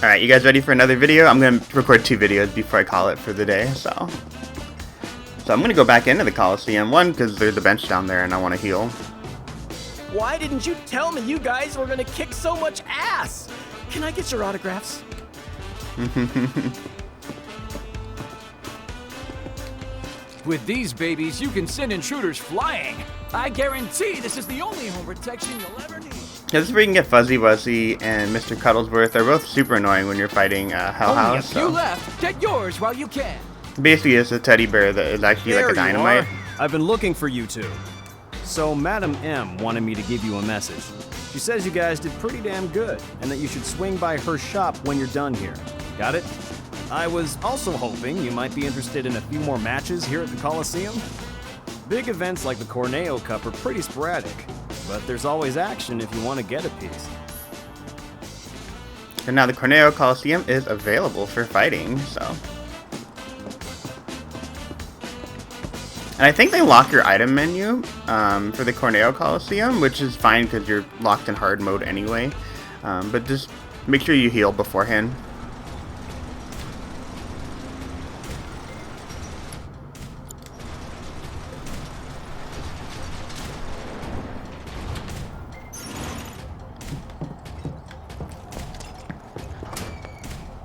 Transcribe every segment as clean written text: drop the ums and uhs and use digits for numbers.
Alright, you guys ready for another video? I'm going to record 2 videos before I call it for the day, so I'm going to go back into the Coliseum. One, because there's a bench down there and I want to heal. Why didn't you tell me you guys were going to kick so much ass? Can I get your autographs? With these babies, you can send intruders flying. I guarantee this is the only home protection you'll ever need. This is where you can get Fuzzy Wuzzy and Mr. Cuddlesworth. They're both super annoying when you're fighting Hell House. Only a few left. Get yours while you can. Basically, it's a teddy bear that is actually like a dynamite. I've been looking for you two. So Madam M wanted me to give you a message. She says you guys did pretty damn good, and that you should swing by her shop when you're done here. Got it? I was also hoping you might be interested in a few more matches here at the Coliseum. Big events like the Corneo Cup are pretty sporadic, but there's always action if you want to get a piece. And now the Corneo Coliseum is available for fighting, so. And I think they lock your item menu for the Corneo Coliseum, which is fine because you're locked in hard mode anyway. But just make sure you heal beforehand.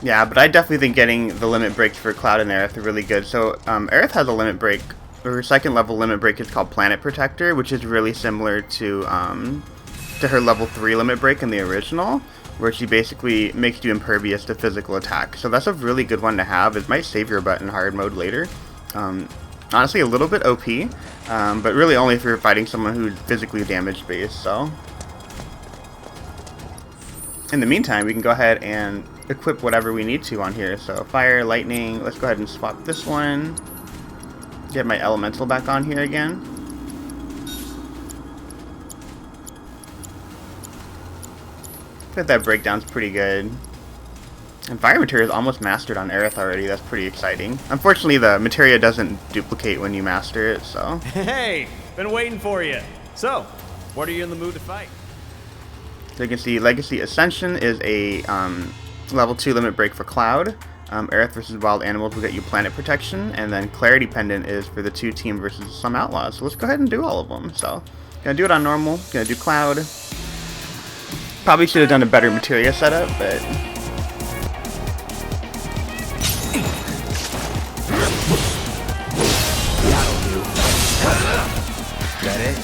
Yeah, but I definitely think getting the limit breaks for Cloud and Aerith are really good. So Aerith has a limit break. Her second level limit break is called Planet Protector, which is really similar to her level 3 limit break in the original, where she basically makes you impervious to physical attack. So that's a really good one to have. It might save your butt in hard mode later. Honestly, a little bit OP, but really only if you're fighting someone who's physically damage based. So in the meantime, we can go ahead and equip whatever we need to on here. So fire, lightning. Let's go ahead and swap this one. Get my elemental back on here again. I think that breakdown's pretty good. And fire materia is almost mastered on Aerith already. That's pretty exciting. Unfortunately, the materia doesn't duplicate when you master it, so. Hey, been waiting for you. So, what are you in the mood to fight? So you can see Legacy Ascension is a level 2 limit break for Cloud. Aerith versus Wild Animals will get you Planet Protection, and then Clarity Pendant is for the 2 team versus some Outlaws. So let's go ahead and do all of them. So, gonna do it on normal, gonna do Cloud. Probably should have done a better materia setup, but. Got it?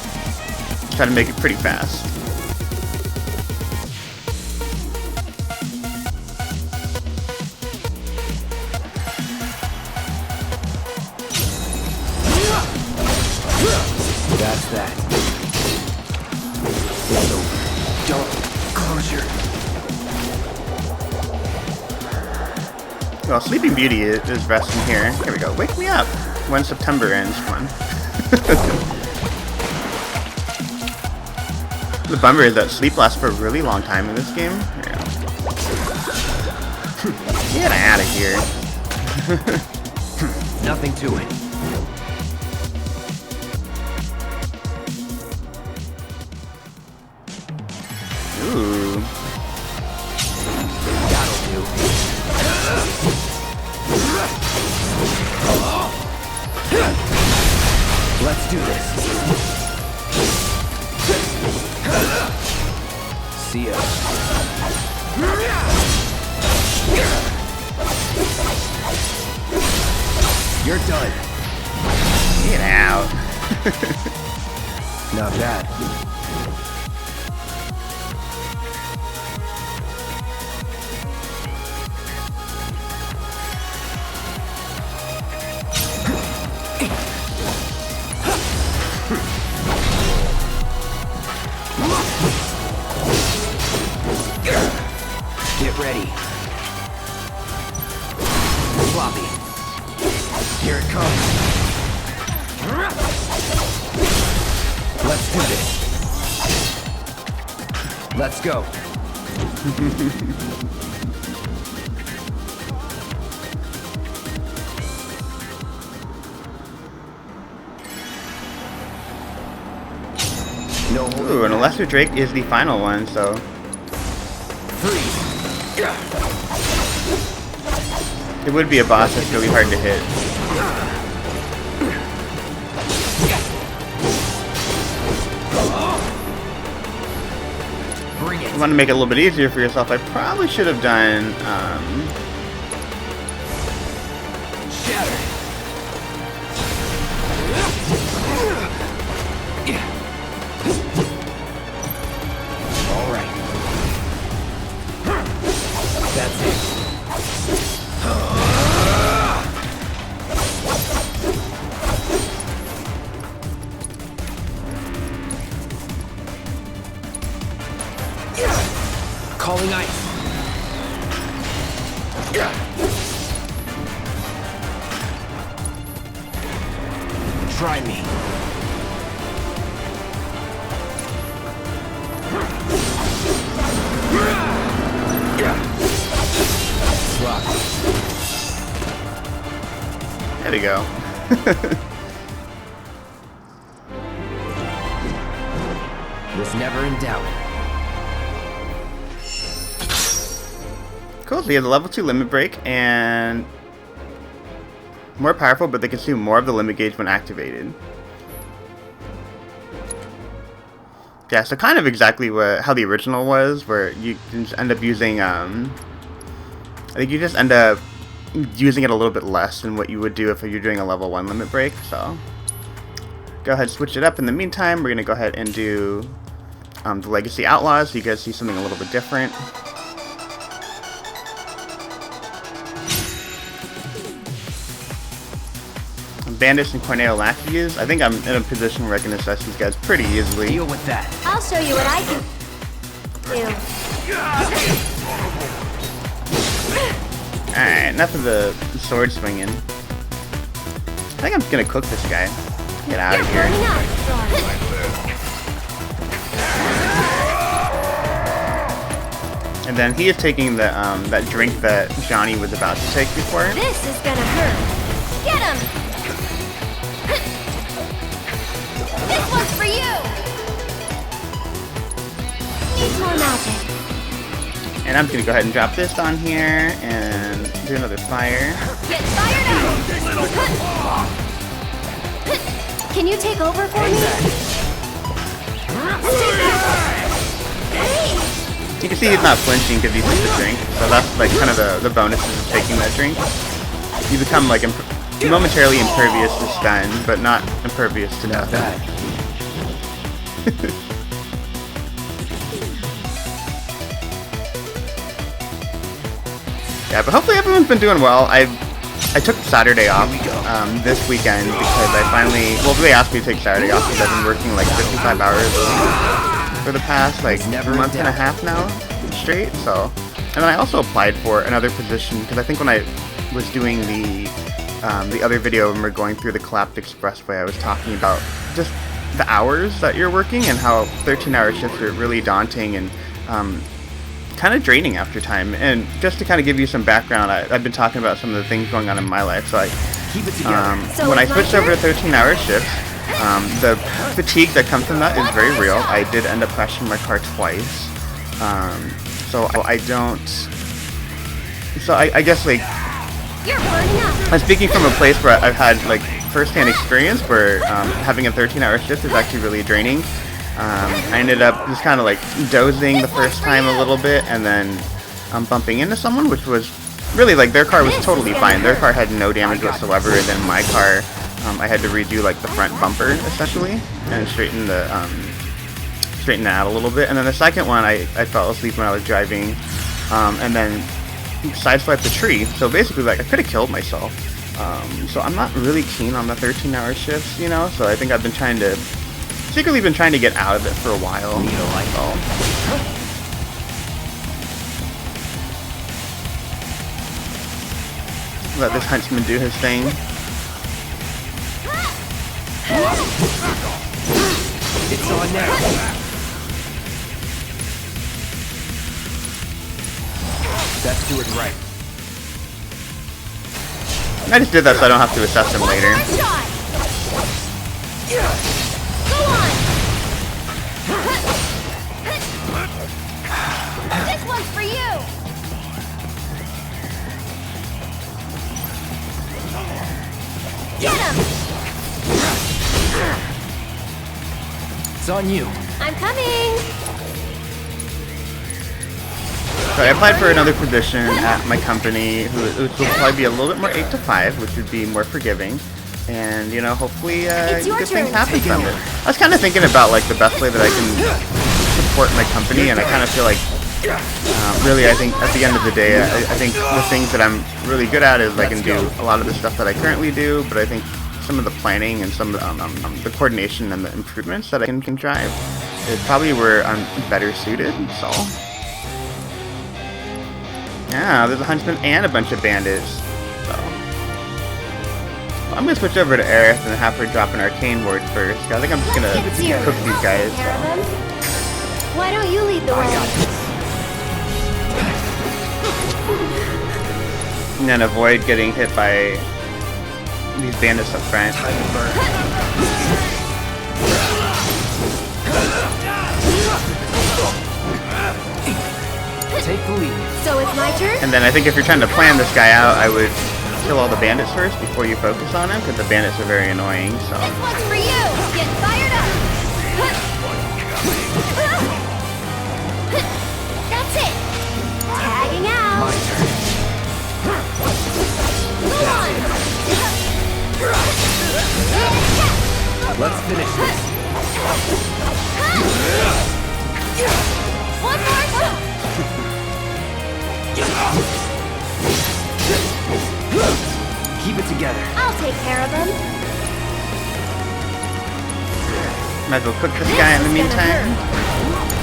Try to make it pretty fast. That's that. It's over. Don't close your... Well, Sleeping Beauty is resting here. Here we go. Wake me up when September ends. Come on. The bummer is that sleep lasts for a really long time in this game. Yeah. Get out of here. Nothing to it. Ooh. That'll do. Let's do this. See ya. You're done. Get out. Not bad. Get ready. Floppy. Here it comes. Let's do this. Let's go. No. Ooh, and a Lesser Drake is the final one, so. Freeze. It would be a boss that's really hard to hit. Bring it. You want to make it a little bit easier for yourself, I probably should have done, Shatter. All right. That's it. Calling ice. Try me. Rock. there we go. Was never in doubt. Cool, so you have the level 2 limit break, and more powerful, but they consume more of the limit gauge when activated. Yeah, so kind of exactly how the original was, where you just end up using, I think you just end up using it a little bit less than what you would do if you're doing a level 1 limit break, so go ahead and switch it up. In the meantime, we're going to go ahead and do the Legacy Outlaws, so you guys see something a little bit different. Bandits and Corneo Lackeys. I think I'm in a position where I can assess these guys pretty easily. Deal with that. I'll show you what I can do. Alright, enough of the sword swinging. I think I'm just gonna cook this guy. Get out of here. Burning up. And then he is taking the that drink that Johnny was about to take before. This is gonna hurt. Get him! This one's for you! Needs more magic. And I'm just gonna go ahead and drop this on here and do another fire. Get fired up! Can you take over for me? Hey! You can see he's not flinching because he took the drink. So that's like kind of the bonuses of taking that drink. You become like momentarily impervious to stun, but not impervious to nothing. Yeah, but hopefully everyone's been doing well. I took Saturday off this weekend because I finally, well, they asked me to take Saturday off because I've been working like 55 hours for the past like month and a half now straight. So, and then I also applied for another position because I think when I was doing the other video when we were going through the collapsed expressway, I was talking about just the hours that you're working and how 13-hour shifts are really daunting and kind of draining after time. And just to kind of give you some background, I've been talking about some of the things going on in my life. So Keep it together. when I switched over to 13-hour shifts, the fatigue that comes from that is very real. I did end up crashing my car twice. So I don't. So I guess like You're burning up! I'm speaking from a place where I've had like first-hand experience where having a 13-hour shift is actually really draining. I ended up just kind of like dozing the first time a little bit and then bumping into someone, which was really like their car was totally fine. Their car had no damage whatsoever, and then my car, I had to redo like the front bumper essentially and straighten it out a little bit. And then the second one, I fell asleep when I was driving and then sideswiped the tree. So basically like I could have killed myself. So I'm not really keen on the 13-hour shifts, you know, so I think I've been secretly been trying to get out of it for a while. Need a light bulb. Let this huntsman do his thing. It's on now. Let's do it right. I just did that so I don't have to assess him later. One shot! Go on! This one's for you! It's on you. I'm coming. So I applied for another position at my company, which will probably be a little bit more 8 to 5, which would be more forgiving. And, you know, hopefully It's your good things turn. happen from it. I was kind of thinking about, like, the best way that I can support my company, and I kind of feel like, really, I think at the end of the day, I think the things that I'm really good at is I can do a lot of the stuff that I currently do, but I think some of the planning and some of the coordination and the improvements that I can drive is probably where I'm better suited, so... Yeah, there's a huntsman and a bunch of bandits. So I'm gonna switch over to Aerith and have her drop an arcane ward first. I think I'm just gonna cook these guys. So. Why don't you lead the way? And then avoid getting hit by these bandits up front. Take the lead. So it's my turn? And then I think if you're trying to plan this guy out, I would kill all the bandits first before you focus on him, because the bandits are very annoying. So. This one's for you! Get fired up! That's it! Tagging out! My turn. Go on! Let's finish this. One more! Keep it together. I'll take care of them. Might as well cook this guy in the meantime.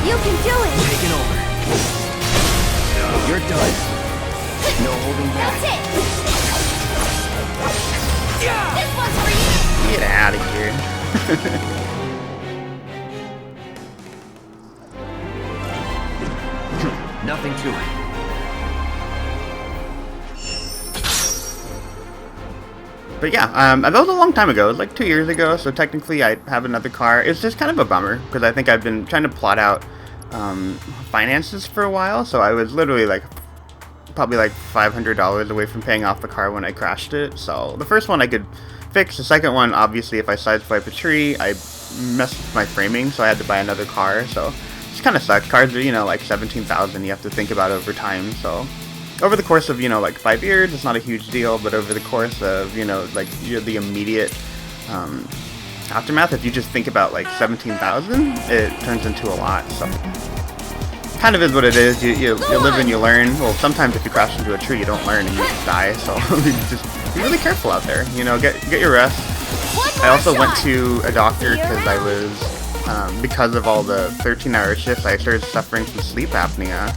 You can do it! Taking over. You're done. No holding back. That's it! This one's for you! Get out of here. Nothing to it. But yeah, that was a long time ago. It was like 2 years ago, so technically I have another car. It's just kind of a bummer, because I think I've been trying to plot out finances for a while, so I was literally like probably like $500 away from paying off the car when I crashed it. So the first one I could fix. The second one, obviously, if I sideswipe a tree, I messed with my framing, so I had to buy another car. So it's kind of sucks. Cars are, you know, like 17,000 you have to think about over time, so... Over the course of, you know, like 5 years, it's not a huge deal, but over the course of, you know, like the immediate aftermath, if you just think about like 17,000, it turns into a lot. So, kind of is what it is. You live and you learn. Well, sometimes if you crash into a tree, you don't learn and you just die. So just be really careful out there. You know, get your rest. I also went to a doctor because I was because of all the 13-hour shifts, I started suffering from sleep apnea.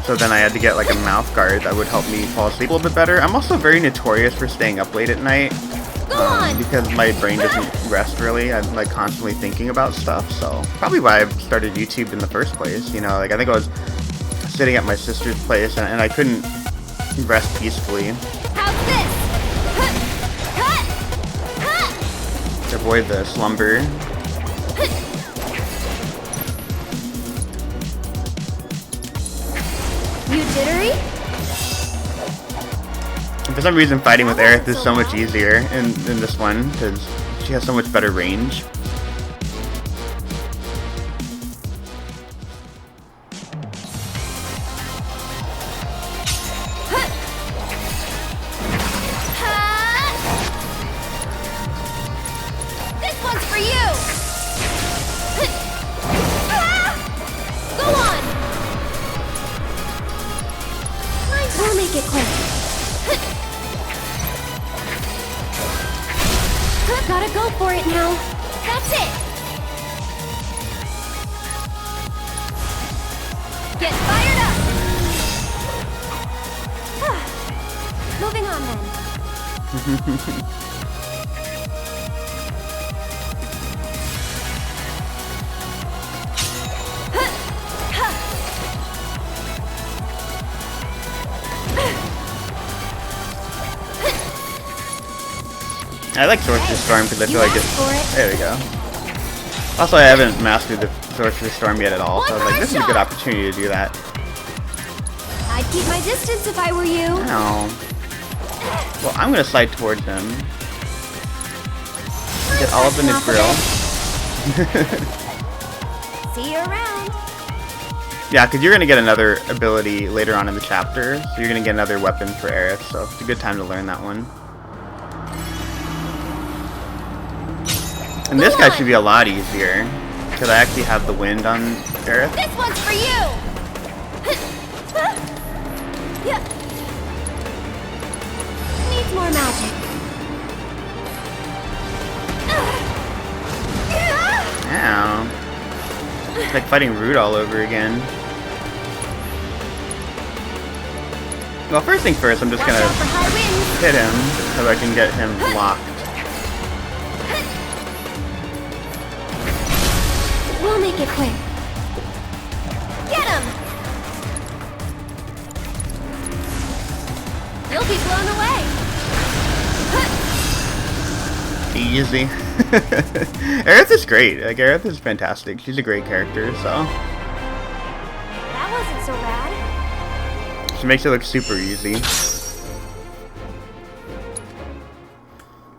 So then I had to get like a mouth guard that would help me fall asleep a little bit better. I'm also very notorious for staying up late at night because my brain doesn't rest really. I'm like constantly thinking about stuff. So probably why I started YouTube in the first place. You know, like I think I was sitting at my sister's place and I couldn't rest peacefully. How's this? To avoid the slumber. You jittery? For some reason, fighting with Aerith is so much easier in this one, because she has so much better range. This one's for you! Go on! We'll make it quick. Gotta go for it now. That's it. Get fired up. Moving on then. I like Sorcerer's Storm because I feel like it's... for it. There we go. Also, I haven't mastered the Sorcerer's Storm yet at all, so I was like, this is a good opportunity to do that. I'd keep my distance if I were you. No. Well, I'm gonna slide towards him. Get all up in his grill. See you around. Yeah, because you're going to get another ability later on in the chapter, so you're going to get another weapon for Aerith, so it's a good time to learn that one. And this guy should be a lot easier, because I actually have the wind on Aerith. This one's for you. Needs more magic. Ow. It's like fighting Root all over again. Well, first thing first, I'm just Watch gonna out for high winds. hit him so I can get him locked. We'll make it quick. Get him! You'll be blown away. Easy. Aerith is great. Like, Aerith is fantastic. She's a great character, so. That wasn't so bad. She makes it look super easy.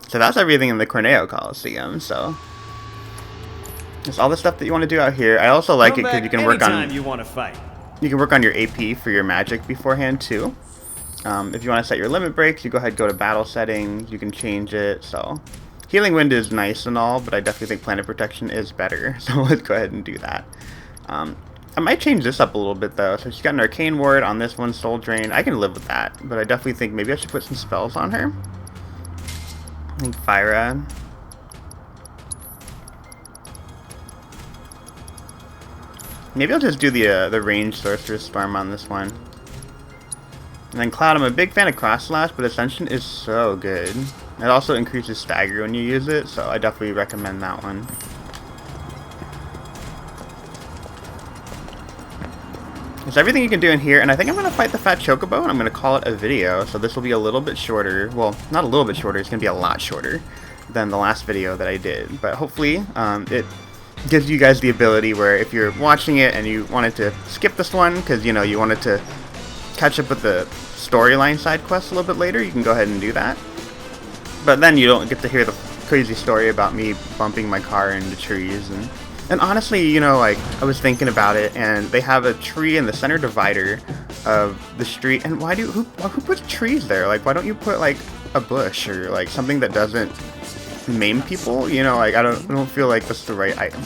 So that's everything in the Corneo Coliseum, so. That's all the stuff that you want to do out here. I also like it because you can work on you want to fight. you can work on your AP for your magic beforehand too. If you want to set your limit breaks, you go ahead and go to battle settings. You can change it. So Healing Wind is nice and all, but I definitely think Planet Protection is better. So let's go ahead and do that. I might change this up a little bit though. So she's got an Arcane Ward on this one, Soul Drain. I can live with that, but I definitely think maybe I should put some spells on her. I think Fyra. Maybe I'll just do the Ranged Sorcerer's Storm on this one. And then Cloud, I'm a big fan of Cross Slash, but Ascension is so good. It also increases stagger when you use it, so I definitely recommend that one. That's everything you can do in here, and I think I'm going to fight the Fat Chocobo, and I'm going to call it a video, so this will be a little bit shorter. Well, not a little bit shorter, it's going to be a lot shorter than the last video that I did. But hopefully, it gives you guys the ability where if you're watching it and you wanted to skip this one, because, you know, you wanted to catch up with the storyline side quests a little bit later, you can go ahead and do that. But then you don't get to hear the crazy story about me bumping my car into trees. And honestly, you know, like, I was thinking about it, and they have a tree in the center divider of the street, and who puts trees there? Like, why don't you put, like, a bush or, like, something that doesn't maim people? You know, like, I don't feel like that's the right item.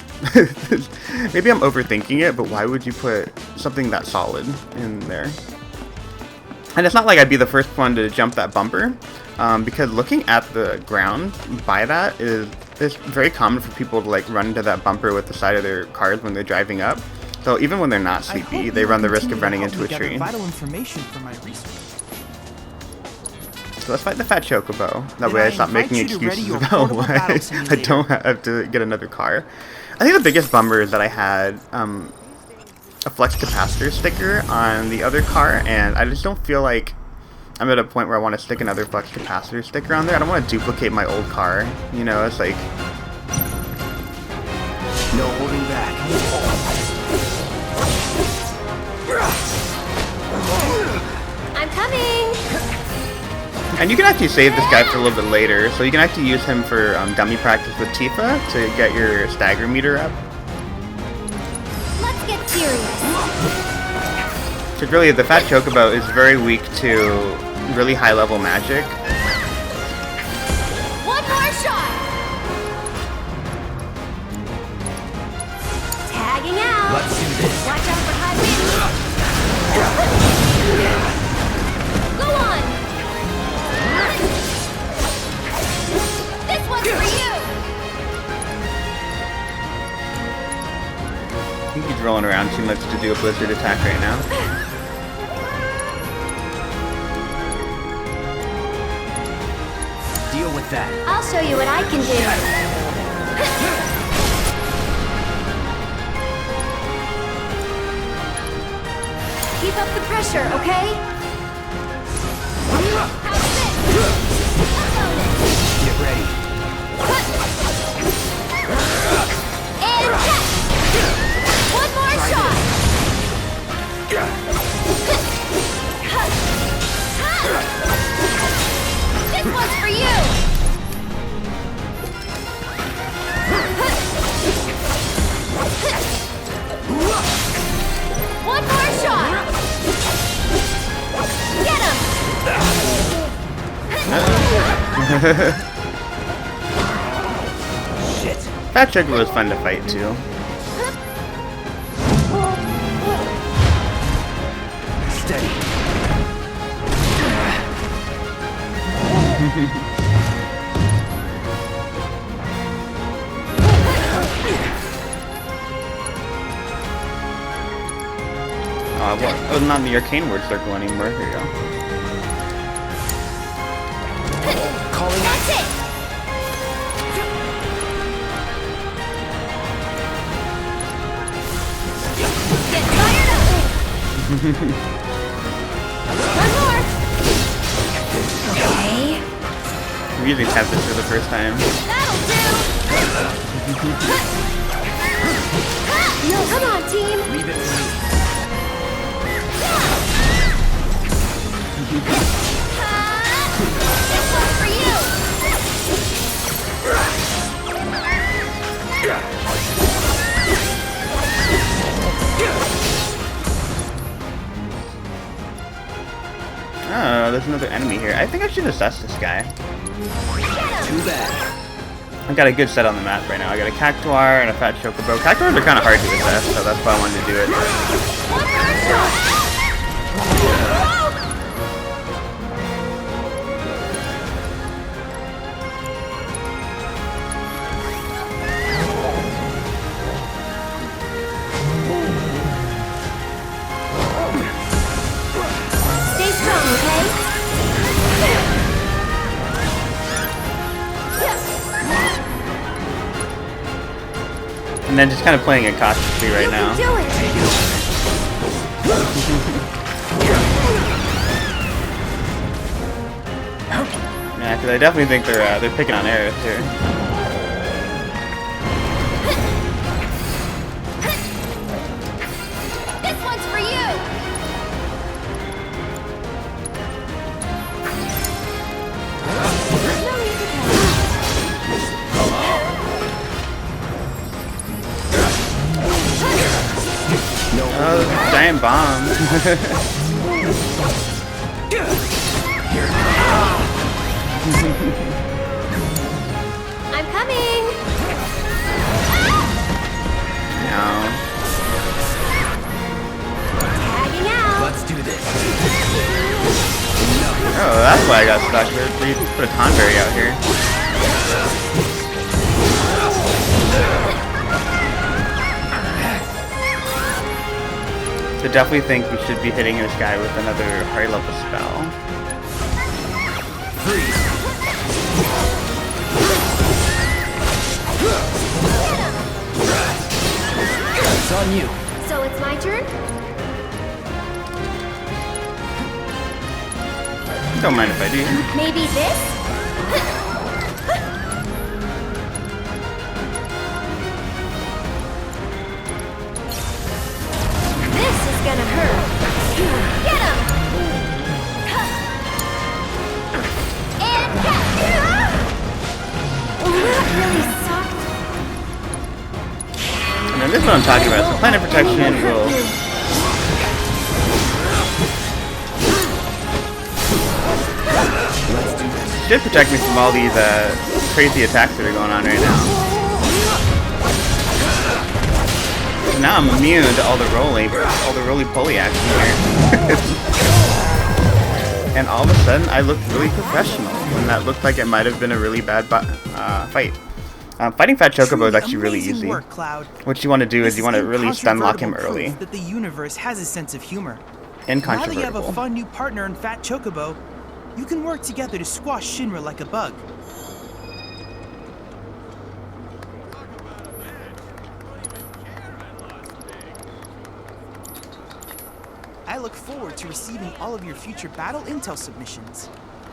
Maybe I'm overthinking it, but why would you put something that solid in there? And it's not like I'd be the first one to jump that bumper, because looking at the ground by that it's very common for people to like run into that bumper with the side of their cars when they're driving up. So even when they're not sleepy, they run the risk of running into a tree. Vital information for my research. So let's fight the Fat Chocobo. That way I stop making excuses about why I don't have to get another car. I think the biggest bummer is that I had a Flex Capacitor sticker on the other car, and I just don't feel like I'm at a point where I want to stick another Flex Capacitor sticker on there. I don't want to duplicate my old car. You know, it's like... No holding back. I'm coming! And you can actually save this guy for a little bit later, so you can actually use him for dummy practice with Tifa to get your stagger meter up. Let's get serious. Because really, the Fat Chocobo is very weak to really high level magic. One more shot! Tagging out! Let's do this. Watch out for high winds! Go on! This one's for you! I think he's rolling around too much to do a blizzard attack right now. Deal with that. I'll show you what I can do. Keep up the pressure, okay? How's this? Get ready. And catch! One more shot! This one's for you! Shit. Fat Chocobo was fun to fight too. Steady. What? Oh, not in the arcane word circle anymore. Here you go. Calling That's it! Get fired up! One more! Okay. We usually have this for the first time. That'll do! Come on, team! Leave it to me. This one's for you! Oh, there's another enemy here. I think I should assess this guy. Too bad. I've got a good set on the map right now. I got a Cactuar and a Fat Chocobo. Cactuars are kind of hard to assess, so that's why I wanted to do it. One more shot! Stay strong, okay? And then just kind of playing it cautiously right now. Do it! Yeah, because I definitely think they're picking on Aerith here. This one's for you! No need to Oh, giant bomb. I'm coming! No. Tagging out! Let's do this. Oh, that's why I got stuck. They put a Tonberry out here. So definitely think we should be hitting this guy with another high level spell. Freeze. It's on you. So it's my turn? Don't mind if I do. Maybe this? This is gonna hurt. Get him! And catch! Oh, that really sucked. And then this is what I'm talking about. So planet protection will should protect me from all these crazy attacks that are going on right now. So now I'm immune to all the roly-poly action here. And all of a sudden, I look really professional when that looked like it might have been a really bad fight. Fighting Fat Chocobo is actually really Amazing easy. work, Cloud. What you want to do is you want to really stun lock him Incontrovertible early. proof that the universe has a sense of humor. Now that you have a Incontrovertible. fun new partner in Fat Chocobo, you can work together to squash Shinra like a bug. I look forward to receiving all of your future battle intel submissions.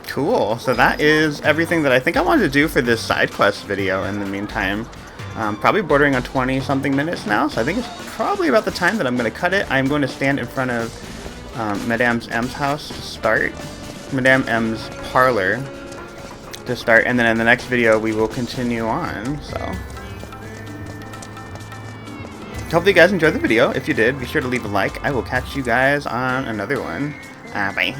Cool. So that is everything that I think I wanted to do for this side quest video in the meantime. Probably bordering on 20 something minutes now, so I think it's probably about the time that I'm going to cut it. I'm going to stand in front of Madame M's house to start. Madame M's parlor to start, and then in the next video we will continue on. So hopefully you guys enjoyed the video. If you did, be sure to leave a like. I will catch you guys on another one. Bye.